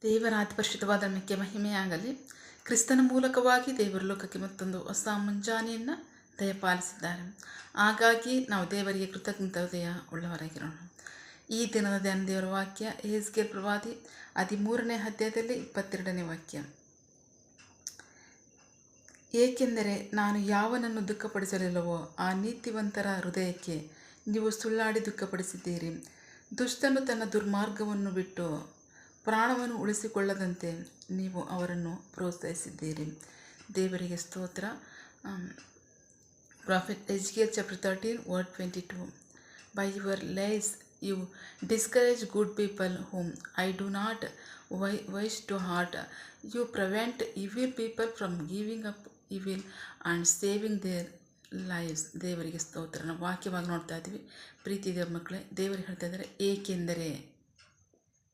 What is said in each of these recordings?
ದೇವರ ಅತಿ ಪರಿಶುದ್ಧವಾದ ನಾಮಕ್ಕೆ ಮಹಿಮೆಯಾಗಲಿ. ಕ್ರಿಸ್ತನ ಮೂಲಕವಾಗಿ ದೇವರು ಲೋಕಕ್ಕೆ ಮತ್ತೊಂದು ಹೊಸ ಮುಂಜಾನೆಯನ್ನು ದಯಪಾಲಿಸಿದ್ದಾರೆ. ಹಾಗಾಗಿ ನಾವು ದೇವರಿಗೆ ಕೃತಜ್ಞತೆಯ ಉಳ್ಳವರಾಗಿರೋಣ. ಈ ದಿನದ ಧ್ಯಾನ ದೇವರ ವಾಕ್ಯ ಯೆಹೆಜ್ಕೇಲ ಪ್ರವಾದಿ 13ನೇ ಅಧ್ಯಾಯದಲ್ಲಿ 22ನೇ ವಾಕ್ಯ. ಏಕೆಂದರೆ ನಾನು ಯಾವನನ್ನು ದುಃಖಪಡಿಸಲಿಲ್ಲವೋ ಆ ನೀತಿವಂತರ ಹೃದಯಕ್ಕೆ ನೀವು ಸುಳ್ಳಾಡಿ ದುಃಖಪಡಿಸಿದ್ದೀರಿ. ದುಷ್ಟನು ತನ್ನ ದುರ್ಮಾರ್ಗವನ್ನು ಬಿಟ್ಟು ಪ್ರಾಣವನ್ನು ಉಳಿಸಿಕೊಳ್ಳದಂತೆ ನೀವು ಅವರನ್ನು ಪ್ರೋತ್ಸಾಹಿಸಿದ್ದೀರಿ. ದೇವರಿಗೆ ಸ್ತೋತ್ರ. Prophet Ezekiel chapter 13 word 22. By your lies you discourage good people whom I do not wish to hurt. You prevent evil people from giving up evil and saving their lives. ದೇವರಿಗೆ ಸ್ತೋತ್ರ. ನಾವು ವಾಕ್ಯವಾಗಿ ನೋಡ್ತಾ ಇದ್ದೀವಿ. ಪ್ರೀತಿ ದೇವ್ರ ಮಕ್ಕಳೇ, ದೇವರು ಹೇಳ್ತಾ ಇದ್ದಾರೆ, ಏಕೆಂದರೆ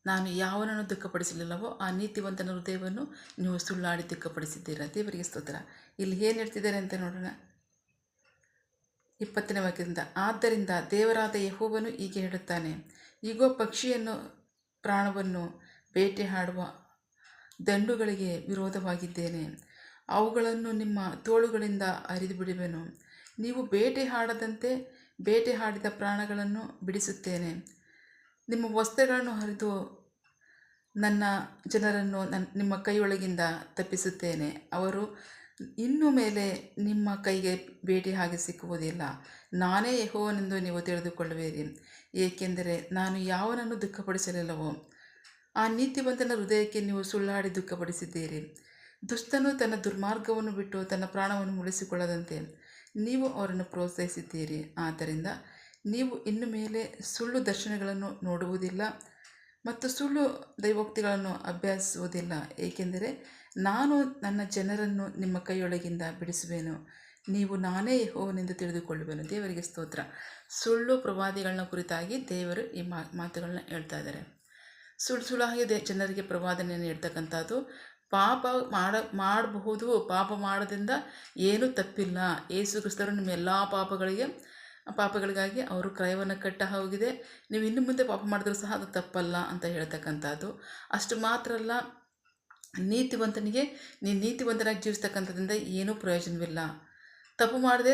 ನಾನು ಯಾವನನ್ನು ದುಃಖಪಡಿಸಲಿಲ್ಲವೋ ಆ ನೀತಿವಂತನ ಹೃದಯವನ್ನು ನೀವು ಸುಳ್ಳಾಡಿ ದುಃಖಪಡಿಸಿದ್ದೀರಾ. ದೇವರಿಗೆ ಸ್ತೋತ್ರ. ಇಲ್ಲಿ ಏನು ಹೇಳ್ತಿದ್ದಾರೆ ಅಂತ ನೋಡೋಣ. 20ನೇ ವಾಕ್ಯದಿಂದ, ಆದ್ದರಿಂದ ದೇವರಾದ ಯೆಹೋವನು ಹೀಗೆ ಹೇಳುತ್ತಾನೆ, ಈಗೋ ಪಕ್ಷಿಯನ್ನು ಪ್ರಾಣವನ್ನು ಬೇಟೆಯಾಡುವ ದಂಡುಗಳಿಗೆ ವಿರೋಧವಾಗಿದ್ದೇನೆ. ಅವುಗಳನ್ನು ನಿಮ್ಮ ತೋಳುಗಳಿಂದ ಹರಿದು ಬಿಡುವೆನು. ನೀವು ಬೇಟೆಯಾಡದಂತೆ ಬೇಟೆಯಾಡಿದ ಪ್ರಾಣಗಳನ್ನು ಬಿಡಿಸುತ್ತೇನೆ. ನಿಮ್ಮ ವಸ್ತ್ರಗಳನ್ನು ಹರಿದು ನನ್ನ ಜನರನ್ನು ನಿಮ್ಮ ಕೈಯೊಳಗಿಂದ ತಪ್ಪಿಸುತ್ತೇನೆ. ಅವರು ಇನ್ನು ಮೇಲೆ ನಿಮ್ಮ ಕೈಗೆ ಬೇಟೆ ಹಾಗೆ ಸಿಕ್ಕುವುದಿಲ್ಲ. ನಾನೇ ಯೆಹೋವನೆಂದು ನೀವು ತಿಳಿದುಕೊಳ್ಳುವಿರಿ. ಏಕೆಂದರೆ ನಾನು ಯಾವನನ್ನು ದುಃಖಪಡಿಸಲಿಲ್ಲವೋ ಆ ನೀತಿವಂತನ ಹೃದಯಕ್ಕೆ ನೀವು ಸುಳ್ಳಾಡಿ ದುಃಖಪಡಿಸಿದ್ದೀರಿ. ದುಷ್ಟನು ತನ್ನ ದುರ್ಮಾರ್ಗವನ್ನು ಬಿಟ್ಟು ತನ್ನ ಪ್ರಾಣವನ್ನು ಉಳಿಸಿಕೊಳ್ಳದಂತೆ ನೀವು ಅವರನ್ನು ಪ್ರೋತ್ಸಾಹಿಸಿದ್ದೀರಿ. ಆದ್ದರಿಂದ ನೀವು ಇನ್ನು ಮೇಲೆ ಸುಳ್ಳು ದರ್ಶನಗಳನ್ನು ನೋಡುವುದಿಲ್ಲ ಮತ್ತು ಸುಳ್ಳು ದೈವೋಕ್ತಿಗಳನ್ನು ಅಭ್ಯಾಸಿಸುವುದಿಲ್ಲ. ಏಕೆಂದರೆ ನಾನು ನನ್ನ ಜನರನ್ನು ನಿಮ್ಮ ಕೈಯೊಳಗಿಂದ ಬಿಡಿಸುವೆನು. ನೀವು ನಾನೇ ಯೆಹೋವನೆಂದು ತಿಳಿದುಕೊಳ್ಳುವೆನು. ದೇವರಿಗೆ ಸ್ತೋತ್ರ. ಸುಳ್ಳು ಪ್ರವಾದಿಗಳನ್ನ ಕುರಿತಾಗಿ ದೇವರು ಈ ಮಾತುಗಳನ್ನ ಹೇಳ್ತಾ ಇದ್ದಾರೆ. ಸುಳ್ಳಾಗಿ ಜನರಿಗೆ ಪ್ರವಾದನೆಯನ್ನು ಹೇಳ್ತಕ್ಕಂಥದ್ದು. ಪಾಪ ಮಾಡಬಹುದು, ಪಾಪ ಮಾಡೋದ್ರಿಂದ ಏನೂ ತಪ್ಪಿಲ್ಲ. ಯೇಸು ಕ್ರಿಸ್ತರು ನಿಮ್ಮ ಎಲ್ಲ ಪಾಪಗಳಿಗಾಗಿ ಅವರು ಕ್ರಯವನ್ನು ಕಟ್ಟ ಹೋಗಿದೆ. ನೀವು ಇನ್ನು ಮುಂದೆ ಪಾಪ ಮಾಡಿದ್ರೂ ಸಹ ಅದು ತಪ್ಪಲ್ಲ ಅಂತ ಹೇಳ್ತಕ್ಕಂಥದ್ದು. ಅಷ್ಟು ಮಾತ್ರ ಅಲ್ಲ, ನೀತಿವಂತನಿಗೆ ನೀನು ನೀತಿವಂತನಾಗಿ ಜೀವಿಸ್ತಕ್ಕಂಥದ್ರಿಂದ ಏನೂ ಪ್ರಯೋಜನವಿಲ್ಲ. ತಪ್ಪು ಮಾಡದೆ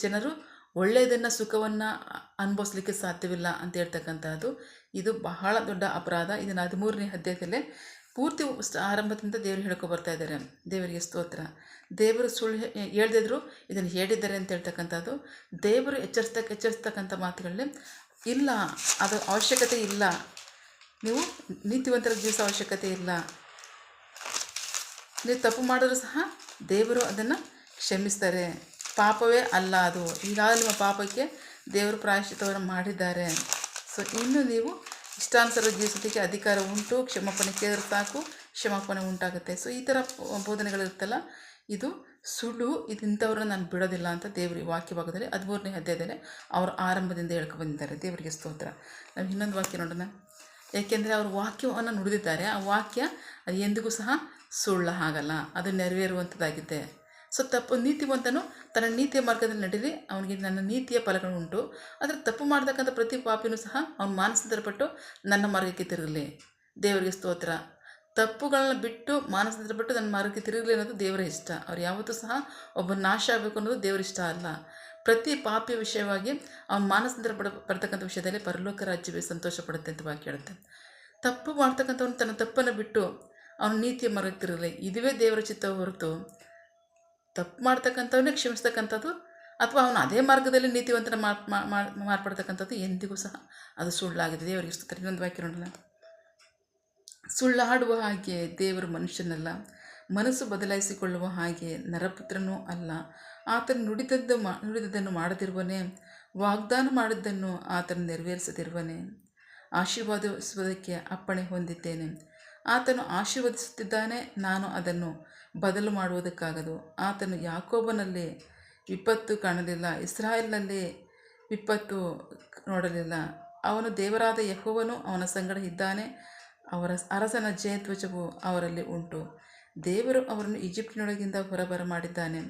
ಜನರು ಒಳ್ಳೆಯದನ್ನು ಸುಖವನ್ನು ಅನುಭವಿಸ್ಲಿಕ್ಕೆ ಸಾಧ್ಯವಿಲ್ಲ ಅಂತ ಹೇಳ್ತಕ್ಕಂಥದ್ದು. ಇದು ಬಹಳ ದೊಡ್ಡ ಅಪರಾಧ. ಇದನ್ನು 13ನೇ ಅಧ್ಯಾಯದಲ್ಲೇ ಪೂರ್ತಿ ಆರಂಭದಿಂದ ದೇವರು ಹೇಳ್ಕೊ ಬರ್ತಾ ಇದ್ದಾರೆ. ದೇವರಿಗೆ ಸ್ತೋತ್ರ. ದೇವರು ಸುಳ್ಳು ಹೇಳ್ದಿದ್ರು ಇದನ್ನು ಹೇಳಿದ್ದಾರೆ ಅಂತ ಹೇಳ್ತಕ್ಕಂಥದ್ದು. ದೇವರು ಎಚ್ಚರಿಸ್ತಕ್ಕಂಥ ಮಾತುಗಳನ್ನೇ ಇಲ್ಲ, ಅದು ಅವಶ್ಯಕತೆ ಇಲ್ಲ. ನೀವು ನೀತಿವಂತರ ಜೀವಿಸೋ ಅವಶ್ಯಕತೆ ಇಲ್ಲ. ನೀವು ತಪ್ಪು ಮಾಡಿದ್ರೂ ಸಹ ದೇವರು ಅದನ್ನು ಕ್ಷಮಿಸ್ತಾರೆ. ಪಾಪವೇ ಅಲ್ಲ ಅದು. ಈಗಾಗಲೇ ನಿಮ್ಮ ಪಾಪಕ್ಕೆ ದೇವರು ಪ್ರಾಯಶ್ಚಿತ್ತವನ್ನು ಮಾಡಿದ್ದಾರೆ. ಸೊ ಇನ್ನು ನೀವು ಇಷ್ಟಾನುಸಾರ ಜೀವಿಸೋದಕ್ಕೆ ಅಧಿಕಾರ ಉಂಟು. ಕ್ಷಮಾಪಣೆ ಕೇಳಿದ್ರೆ ಸಾಕು, ಕ್ಷಮಾಪಣೆ ಉಂಟಾಗುತ್ತೆ. ಸೊ ಈ ಥರ ಬೋಧನೆಗಳಿರುತ್ತಲ್ಲ, ಇದು ಸುಳ್ಳು. ಇಂಥವ್ರನ್ನ ನಾನು ಬಿಡೋದಿಲ್ಲ ಅಂತ ದೇವರು ವಾಕ್ಯ ಭಾಗದಲ್ಲಿ 13ನೇ ಅಧ್ಯಾಯದಲ್ಲಿ ಅವರು ಆರಂಭದಿಂದ ಹೇಳ್ಕೊಬಂದಿದ್ದಾರೆ. ದೇವರಿಗೆ ಸ್ತೋತ್ರ. ನಾವು ಇನ್ನೊಂದು ವಾಕ್ಯ ನೋಡೋಣ. ಏಕೆಂದರೆ ಅವರು ವಾಕ್ಯವನ್ನು ನುಡಿದಿದ್ದಾರೆ. ಆ ವಾಕ್ಯ ಅದು ಎಂದಿಗೂ ಸಹ ಸುಳ್ಳು ಆಗಲ್ಲ, ಅದು ನೆರವೇರುವಂಥದ್ದಾಗಿದೆ. ಸೊ ನೀತಿವಂತನು ತನ್ನ ನೀತಿಯ ಮಾರ್ಗದಲ್ಲಿ ನಡೀಲಿ, ಅವನಿಗೆ ನನ್ನ ನೀತಿಯ ಫಲಗಳುಂಟು. ಆದರೆ ತಪ್ಪು ಮಾಡ್ತಕ್ಕಂಥ ಪ್ರತಿ ಪಾಪಿನೂ ಸಹ ಅವನು ಮಾನಸಾಂತರಪಟ್ಟು ನನ್ನ ಮಾರ್ಗಕ್ಕೆ ತಿರುಗಲಿ. ದೇವರಿಗೆ ಸ್ತೋತ್ರ. ತಪ್ಪುಗಳನ್ನ ಬಿಟ್ಟು ಮಾನಸಾಂತರಪಟ್ಟು ನನ್ನ ಮಾರ್ಗಕ್ಕೆ ತಿರುಗಲಿ ಅನ್ನೋದು ದೇವರ ಇಷ್ಟ. ಅವ್ರು ಯಾವತ್ತೂ ಸಹ ಒಬ್ಬ ನಾಶ ಆಗಬೇಕು ಅನ್ನೋದು ದೇವರ ಇಷ್ಟ ಅಲ್ಲ. ಪ್ರತಿ ಪಾಪಿಯ ವಿಷಯವಾಗಿ ಅವನು ಮಾನಸಾಂತರ ಪಡ್ತಕ್ಕಂಥ ವಿಷಯದಲ್ಲಿ ಪರಲೋಕ ರಾಜ್ಯವೇ ಸಂತೋಷ ಪಡುತ್ತೆ ಅಂತ ವಾಕ್ಯ ಹೇಳುತ್ತೆ. ತಪ್ಪು ಮಾಡ್ತಕ್ಕಂಥವನು ತನ್ನ ತಪ್ಪನ್ನು ಬಿಟ್ಟು ಅವನು ನೀತಿಯ ಮಾರ್ಗಕ್ಕೆ ತಿರುಗಲಿ, ಇದುವೇ ದೇವರ ಚಿತ್ತ ಹೊರತು ತಪ್ಪು ಮಾಡ್ತಕ್ಕಂಥವನ್ನೇ ಕ್ಷಮಿಸ್ತಕ್ಕಂಥದ್ದು ಅಥವಾ ಅವನು ಅದೇ ಮಾರ್ಗದಲ್ಲಿ ನೀತಿವಂತನ ಮಾರ್ಪಡ್ತಕ್ಕಂಥದ್ದು ಎಂದಿಗೂ ಸಹ ಅದು ಸುಳ್ಳಾಗಿದೆ. ದೇವರಿಗೆ ಸ್ತೋತ್ರ. ಇನ್ನೊಂದು ವಾಕ್ಯ ನೋಡೋಣ. ಸುಳ್ಳಾಡುವ ಹಾಗೆ ದೇವರು ಮನುಷ್ಯನಲ್ಲ, ಮನಸ್ಸು ಬದಲಾಯಿಸಿಕೊಳ್ಳುವ ಹಾಗೆ ನರಪುತ್ರನೂ ಅಲ್ಲ. ಆತನು ನುಡಿದದ್ದನ್ನು ಮಾಡದಿರುವನೇ, ವಾಗ್ದಾನ ಮಾಡಿದ್ದನ್ನು ಆತನು ನೆರವೇರಿಸದಿರುವನೇ. ಆಶೀರ್ವಾದಿಸುವುದಕ್ಕೆ ಅಪ್ಪಣೆ ಹೊಂದಿದ್ದೇನೆ. ಆತನು ಆಶೀರ್ವದಿಸುತ್ತಿದ್ದಾನೆ, ನಾನು ಅದನ್ನು ಬದಲು ಮಾಡುವುದಕ್ಕಾಗದು. ಆತನು ಯಾಕೋಬನಲ್ಲಿ ವಿಪತ್ತು ಕಾಣಲಿಲ್ಲ, ಇಸ್ರಾಯೇಲಿನಲ್ಲಿ ವಿಪತ್ತು ನೋಡಲಿಲ್ಲ. ಅವನು ದೇವರಾದ ಯೆಹೋವನು ಅವನ ಸಂಗಡ ಇದ್ದಾನೆ. ಅವರ ಅರಸನ ಜಯಧ್ವಜವು ಅವರಲ್ಲಿ ಉಂಟು. ದೇವರು ಅವರನ್ನು ಈಜಿಪ್ಟಿನೊಳಗಿಂದ ಹೊರಬರ ಮಾಡಿದ್ದಾನೆ.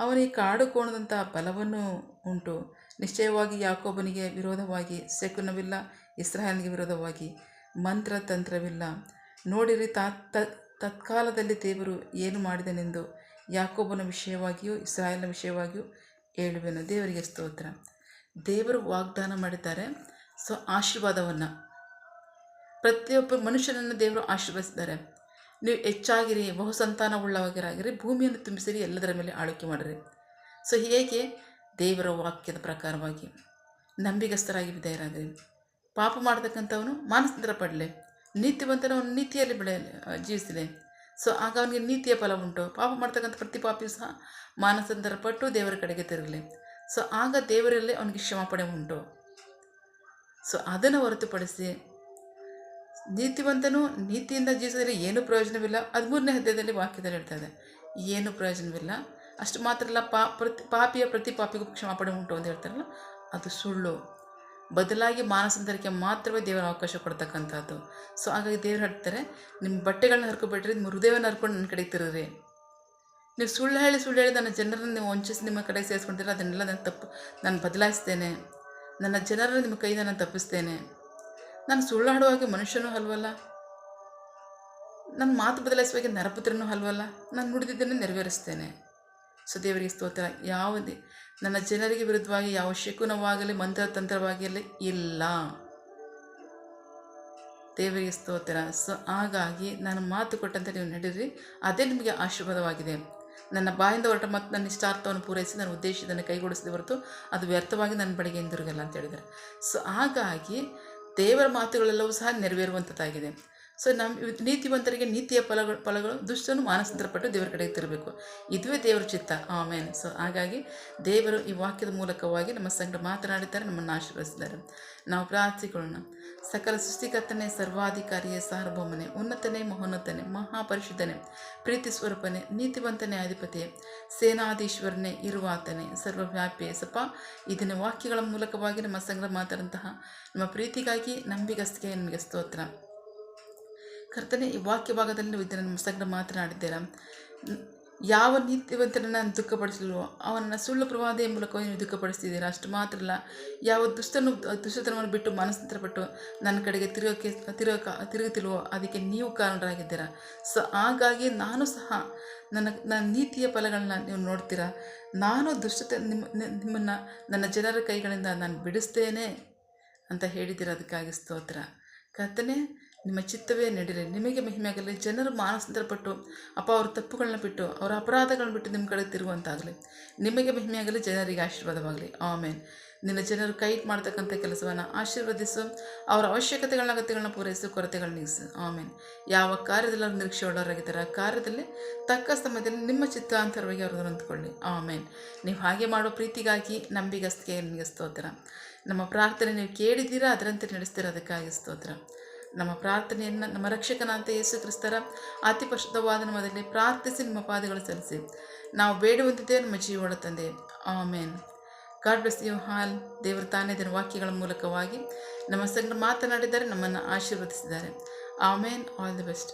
ಅವನಿಗೆ ಕಾಡು ಕೋಣದಂಥ ಬಲವನ್ನು ಉಂಟು. ನಿಶ್ಚಯವಾಗಿ ಯಾಕೋಬನಿಗೆ ವಿರೋಧವಾಗಿ ಶಕುನವಿಲ್ಲ, ಇಸ್ರಾಯೇಲಿಗೆ ವಿರೋಧವಾಗಿ ಮಂತ್ರತಂತ್ರವಿಲ್ಲ. ನೋಡಿರಿ, ತತ್ಕಾಲದಲ್ಲಿ ದೇವರು ಏನು ಮಾಡಿದನೆಂದು ಯಾಕೋಬನ ವಿಷಯವಾಗಿಯೂ ಇಸ್ರಾಯೇಲಿನ ವಿಷಯವಾಗಿಯೂ ಹೇಳುವೆನು. ದೇವರಿಗೆ ಸ್ತೋತ್ರ. ದೇವರು ವಾಗ್ದಾನ ಮಾಡಿದ್ದಾರೆ. ಸೊ ಆಶೀರ್ವಾದವನ್ನು ಪ್ರತಿಯೊಬ್ಬ ಮನುಷ್ಯನನ್ನು ದೇವರು ಆಶೀರ್ವದಿಸಿದ್ದಾರೆ. ನೀವು ಹೆಚ್ಚಾಗಿರಿ, ಬಹು ಸಂತಾನವುಳ್ಳವರಾಗಿರಿ, ಭೂಮಿಯನ್ನು ತುಂಬಿಸಿರಿ, ಎಲ್ಲದರ ಮೇಲೆ ಆಳ್ವಿಕೆ ಮಾಡಿರಿ. ಸೊ ಹೇಗೆ? ದೇವರ ವಾಕ್ಯದ ಪ್ರಕಾರವಾಗಿ ನಂಬಿಗಸ್ತರಾಗಿ ವಿಧೇಯರಾಗಿರಿ. ಪಾಪ ಮಾಡತಕ್ಕಂಥವನು ಮಾನಸಾಂತರ ಪಡಲಿ, ನೀತಿವಂತನವನು ನೀತಿಯಲ್ಲಿ ಜೀವಿಸಲಿ. ಸೊ ಆಗ ಅವನಿಗೆ ನೀತಿಯ ಫಲ ಉಂಟು. ಪಾಪ ಮಾಡ್ತಕ್ಕಂಥ ಪ್ರತಿ ಪಾಪಿಯೂ ಸಹ ಮಾನಸಾಂತರ ಪಟ್ಟು ದೇವರ ಕಡೆಗೆ ತಿರುಗಲಿ. ಸೊ ಆಗ ದೇವರಲ್ಲಿ ಅವನಿಗೆ ಕ್ಷಮಾಪಣೆ ಉಂಟು. ಸೊ ಅದನ್ನು ಹೊರತುಪಡಿಸಿ ನೀತಿವಂತನು ನೀತಿಯಿಂದ ಜೀವಿಸಿದರೆ ಏನೂ ಪ್ರಯೋಜನವಿಲ್ಲ. 13ನೇ ಅಧ್ಯಾಯದಲ್ಲಿ ವಾಕ್ಯದಲ್ಲಿ ಹೇಳ್ತಾಯಿದೆ, ಏನೂ ಪ್ರಯೋಜನವಿಲ್ಲ. ಅಷ್ಟು ಮಾತ್ರ ಅಲ್ಲ, ಪ್ರತಿ ಪಾಪಿಗೂ ಕ್ಷಮಾಪಣೆ ಉಂಟು ಅಂತ ಹೇಳ್ತಾರಲ್ಲ, ಅದು ಸುಳ್ಳು. ಬದಲಾಗಿ ಮಾನಸಾಂತರಕ್ಕೆ ಮಾತ್ರವೇ ದೇವರ ಅವಕಾಶ ಕೊಡ್ತಕ್ಕಂಥದ್ದು. ಸೊ ಹಾಗಾಗಿ ದೇವರು ಹೇಳ್ತಾರೆ, ನಿಮ್ಮ ಬಟ್ಟೆಗಳನ್ನ ಹರ್ಕೊಬಿಟ್ರಿ, ನಿಮ್ಮ ಹೃದಯವನ್ನು ಹರ್ಕೊಂಡು ನನ್ನ ಕಡೆಗೆ ತಿರುಗ್ರಿ. ನೀವು ಸುಳ್ಳು ಹೇಳಿ ನನ್ನ ಜನರನ್ನು ನೀವು ವಂಚಿಸಿ ನಿಮ್ಮ ಕಡೆಗೆ ಸೇರಿಸ್ಕೊಳ್ತೀರ, ಅದನ್ನೆಲ್ಲ ನಾನು ಬದಲಾಯಿಸ್ತೇನೆ. ನನ್ನ ಜನರನ್ನು ನಿಮ್ಮ ಕೈಯಿಂದ ನಾನು ತಪ್ಪಿಸ್ತೇನೆ. ನಾನು ಸುಳ್ಳಾಡುವಾಗ ಮನುಷ್ಯನೂ ಅಲ್ವಲ್ಲ, ನನ್ನ ಮಾತು ಬದಲಾಯಿಸುವಾಗ ನರಪುತ್ರನೂ ಅಲ್ವಲ್ಲ, ನಾನು ನುಡಿದಿದ್ದನ್ನು ನೆರವೇರಿಸ್ತೇನೆ. ಸೊ ದೇವರಿಗೆ ಸ್ತೋತ್ರ. ಯಾವುದೇ ನನ್ನ ಜನರಿಗೆ ವಿರುದ್ಧವಾಗಿ ಯಾವ ಶಕುನವಾಗಲಿ ಮಂತ್ರತಂತ್ರವಾಗಲಿ ಇಲ್ಲ. ದೇವರಿಗೆ ಸ್ತೋತ್ರ. ಸೊ ಹಾಗಾಗಿ ನಾನು ಮಾತು ಕೊಟ್ಟಂತೆ ನೀವು ನಡೀರಿ, ಅದೇ ನಿಮಗೆ ಆಶೀರ್ವಾದವಾಗಿದೆ. ನನ್ನ ಬಾಯಿಂದ ಹೊರಟ ಮತ್ತು ನನ್ನ ಇಷ್ಟಾರ್ಥವನ್ನು ಪೂರೈಸಿ ನನ್ನ ಉದ್ದೇಶವನ್ನು ಕೈಗೂಡಿಸಿದ ಹೊರತು ಅದು ವ್ಯರ್ಥವಾಗಿ ನನ್ನ ಬಳಿಗೆ ಹಿಂದಿರುಗಲ್ಲ ಅಂತ ಹೇಳಿದ್ದಾರೆ. ಸೊ ಹಾಗಾಗಿ ದೇವರ ಮಾತುಗಳೆಲ್ಲವೂ ಸಹ ನೆರವೇರುವಂಥದ್ದಾಗಿದೆ. ಸೊ ನೀತಿವಂತರಿಗೆ ನೀತಿಯ ಫಲಗಳು, ದುಷ್ಟನು ಮಾನಸಾಂತರ ಪಟ್ಟು ದೇವರ ಕಡೆಗೆ ತಿರಬೇಕು. ಇದುವೇ ದೇವರ ಚಿತ್ತ. ಆಮೇನ್. ಸೊ ಹಾಗಾಗಿ ದೇವರು ಈ ವಾಕ್ಯದ ಮೂಲಕವಾಗಿ ನಮ್ಮ ಸಂಗಡ ಮಾತನಾಡಿದ್ದಾರೆ, ನಮ್ಮನ್ನು ಆಶೀರ್ವದಿಸಿದ್ದಾರೆ. ನಾವು ಪ್ರಾರ್ಥಿಕೊಳ್ಳೋಣ. ಸಕಲ ಸೃಷ್ಟಿಕರ್ತನೇ, ಸರ್ವಾಧಿಕಾರಿಯೇ, ಸಾರ್ವಭೌಮನೇ, ಉನ್ನತನೇ, ಮಹೋನ್ನತನೇ, ಮಹಾಪರಿಶುದ್ಧನೇ, ಪ್ರೀತಿ ಸ್ವರೂಪನೇ, ನೀತಿವಂತನೇ, ಅಧಿಪತಿಯೇ, ಸೇನಾಧೀಶ್ವರನೇ, ಇರುವಾತನೇ, ಸರ್ವವ್ಯಾಪಿಯೇ. ಸಪ ಇದನ್ನು ವಾಕ್ಯಗಳ ಮೂಲಕವಾಗಿ ನಮ್ಮ ಸಂಗಡ ಮಾತಾಡುವಂತಹ ನಮ್ಮ ಪ್ರೀತಿಗಾಗಿ ನಂಬಿಗಸ್ತಿಗೆ ನಿಮಗೆ ಸ್ತೋತ್ರ. ಕರ್ತನೆ, ಈ ವಾಕ್ಯ ಭಾಗದಲ್ಲಿ ನೀವು ಇದನ್ನು ನಮ್ಮ ಸಂಗಡ ಮಾತನಾಡಿದ್ದೀರಾ. ಯಾವ ನೀತಿವಂತನನ್ನು ನಾನು ದುಃಖಪಡಿಸಲ್ವೋ ಅವನನ್ನು ಸುಳ್ಳು ಪ್ರವಾದೆಯ ಮೂಲಕವಾಗಿ ನೀವು ದುಃಖಪಡಿಸ್ತಿದ್ದೀರಾ. ಅಷ್ಟು ಮಾತ್ರ ಅಲ್ಲ, ಯಾವ ದುಷ್ಟತನವನ್ನು ಬಿಟ್ಟು ಮಾನಸಾಂತರ ಪಟ್ಟು ನನ್ನ ಕಡೆಗೆ ತಿರುಗುತ್ತಿಲ್ವೋ ಅದಕ್ಕೆ ನೀವು ಕಾರಣರಾಗಿದ್ದೀರಾ. ಸೊ ಹಾಗಾಗಿ ನಾನು ಸಹ ನನ್ನ ನೀತಿಯ ಫಲಗಳನ್ನ ನೀವು ನೋಡ್ತೀರಾ. ನಾನು ನಿಮ್ಮನ್ನು ನನ್ನ ಜನರ ಕೈಗಳಿಂದ ನಾನು ಬಿಡಿಸ್ತೇನೆ ಅಂತ ಹೇಳಿದ್ದೀರ. ಅದಕ್ಕಾಗಿ ಸ್ತೋತ್ರ. ಕರ್ತನೆ, ನಿಮ್ಮ ಚಿತ್ತವೇ ನಡೀರಿ, ನಿಮಗೆ ಮಹಿಮೆಯಾಗಲಿ. ಜನರು ಮಾನಸಾಂತರ ಪಟ್ಟು ಅವ್ರ ತಪ್ಪುಗಳನ್ನ ಬಿಟ್ಟು, ಅವರ ಅಪರಾಧಗಳನ್ನ ಬಿಟ್ಟು ನಿಮ್ಮ ಕಡೆ ತಿರುಗುವಂತಾಗಲಿ. ನಿಮಗೆ ಮಹಿಮೆಯಾಗಲಿ, ಜನರಿಗೆ ಆಶೀರ್ವಾದವಾಗಲಿ. ಆಮೇನ್. ನಿನ್ನ ಜನರು ಕೈ ಮಾಡ್ತಕ್ಕಂಥ ಕೆಲಸವನ್ನು ಆಶೀರ್ವದಿಸು, ಅವರ ಅಗತ್ಯಗಳನ್ನ ಪೂರೈಸು, ಕೊರತೆಗಳನ್ನ ನೀಗಿಸು. ಆಮೇನ್. ಯಾವ ಕಾರ್ಯದಲ್ಲಿ ಅವರು ನಿರೀಕ್ಷೆ ಉಳ್ಳವರಾಗಿದ್ದಾರೆ, ಆ ಕಾರ್ಯದಲ್ಲಿ ತಕ್ಕ ಸಮಯದಲ್ಲಿ ನಿಮ್ಮ ಚಿತ್ತಾಂತರವಾಗಿ ಅವ್ರನ್ನ ಹೊಂದ್ಕೊಳ್ಳಿ. ಆಮೇನ್. ನೀವು ಹಾಗೆ ಮಾಡೋ ಪ್ರೀತಿಗಾಗಿ ನಂಬಿಗಸ್ತಿಗೆ ನಿಮಗೆ ಸ್ತೋತ್ರ. ನಮ್ಮ ಪ್ರಾರ್ಥನೆ ನೀವು ಕೇಳಿದ್ದೀರಾ, ಅದರಂತೆ ನಡೆಸ್ತೀರಾ. ಅದಕ್ಕಾಗಿ ಸ್ತೋತ್ರ. ನಮ್ಮ ಪ್ರಾರ್ಥನೆಯನ್ನು ನಮ್ಮ ರಕ್ಷಕನಾದ ಯೇಸು ಕ್ರಿಸ್ತರ ಅತಿ ಪರಿಶುದ್ಧವಾದ ನಾಮದಲ್ಲಿ ಪ್ರಾರ್ಥಿಸಿ ನಿಮ್ಮ ಪಾದಗಳು ಸಲ್ಲಿಸಿ ನಾವು ಬೇಡುವಂತಿದ್ದೇ ನಮ್ಮ ಜೀವನ ತಂದೆ. Amen. God bless you all. ದೇವರು ತಾನೇ ಇದರ ವಾಕ್ಯಗಳ ಮೂಲಕವಾಗಿ ನಮ್ಮ ಸಂಗಡ ಮಾತನಾಡಿದ್ದಾರೆ, ನಮ್ಮನ್ನು ಆಶೀರ್ವದಿಸಿದ್ದಾರೆ. ಆಮೇನ್. All the best.